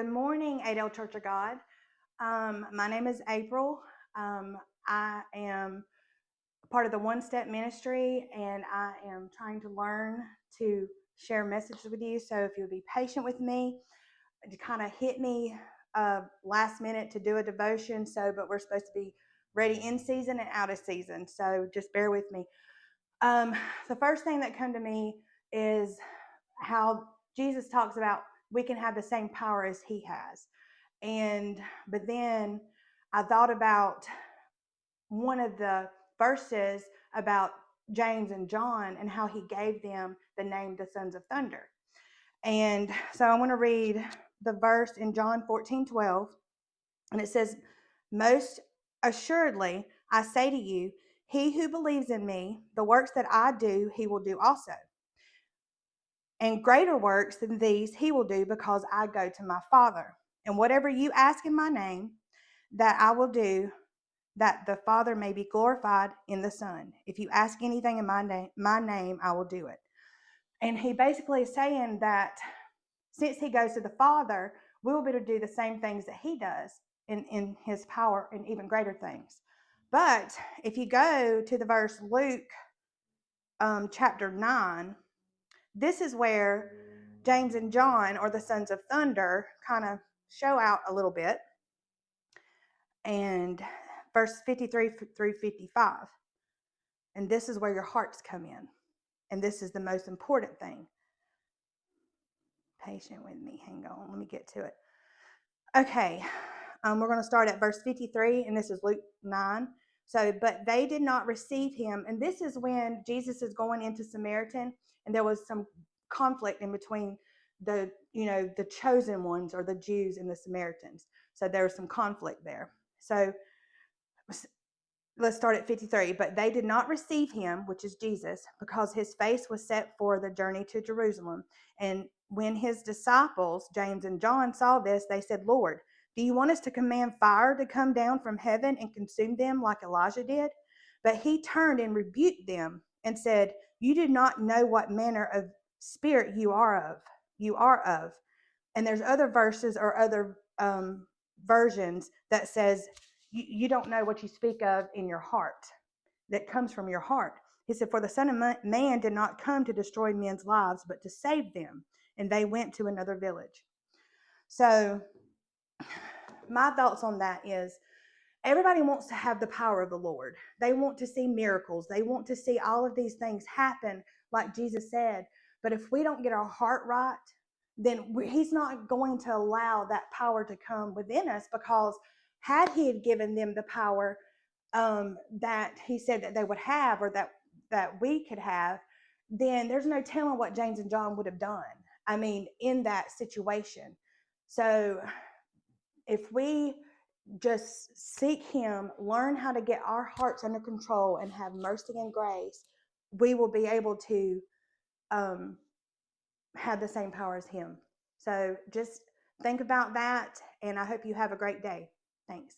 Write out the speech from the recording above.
Good morning, Adel Church of God. My name is April. I am part of the One Step Ministry, and I am trying to learn to share messages with you. So if you'll be patient with me, it kind of hit me last minute to do a devotion. But we're supposed to be ready in season and out of season. So just bear with me. The first thing that come to me is how Jesus talks about we can have the same power as he has. But then I thought about one of the verses about James and John and how he gave them the name the sons of thunder. And so I want to read the verse in John 14:12, and it says, "Most assuredly, I say to you, he who believes in me, the works that I do, he will do also. And greater works than these he will do, because I go to my Father. And whatever you ask in my name, that I will do, that the Father may be glorified in the Son. If you ask anything in my name, I will do it." And he basically is saying that since he goes to the Father, we will be able to do the same things that he does in his power and even greater things. But if you go to the verse Luke chapter 9, this is where James and John, or the sons of thunder, kind of show out a little bit. And verse 53 through 55. And this is where your hearts come in. And this is the most important thing. Patient with me. Hang on. Let me get to it. Okay. We're going to start at verse 53, and this is Luke 9. So, but they did not receive him. And this is when Jesus is going into Samaritan, and there was some conflict in between the chosen ones, or the Jews, and the Samaritans. So there was some conflict there. So let's start at 53. But they did not receive him, which is Jesus, because his face was set for the journey to Jerusalem. And when his disciples, James and John, saw this, they said, "Lord, do you want us to command fire to come down from heaven and consume them like Elijah did?" But he turned and rebuked them and said, "You do not know what manner of spirit you are of. You are of." And there's other verses or other versions that says, you don't know what you speak of in your heart, that comes from your heart. He said, "For the Son of Man did not come to destroy men's lives, but to save them." And they went to another village. So my thoughts on that is, everybody wants to have the power of the Lord. They want to see miracles. They want to see all of these things happen, like Jesus said. But if we don't get our heart right, then he's not going to allow that power to come within us, because had he had given them the power that he said that they would have, or that we could have, then there's no telling what James and John would have done. I mean, in that situation. So if we just seek him, learn how to get our hearts under control, and have mercy and grace, we will be able to have the same power as him. So just think about that, and I hope you have a great day. Thanks.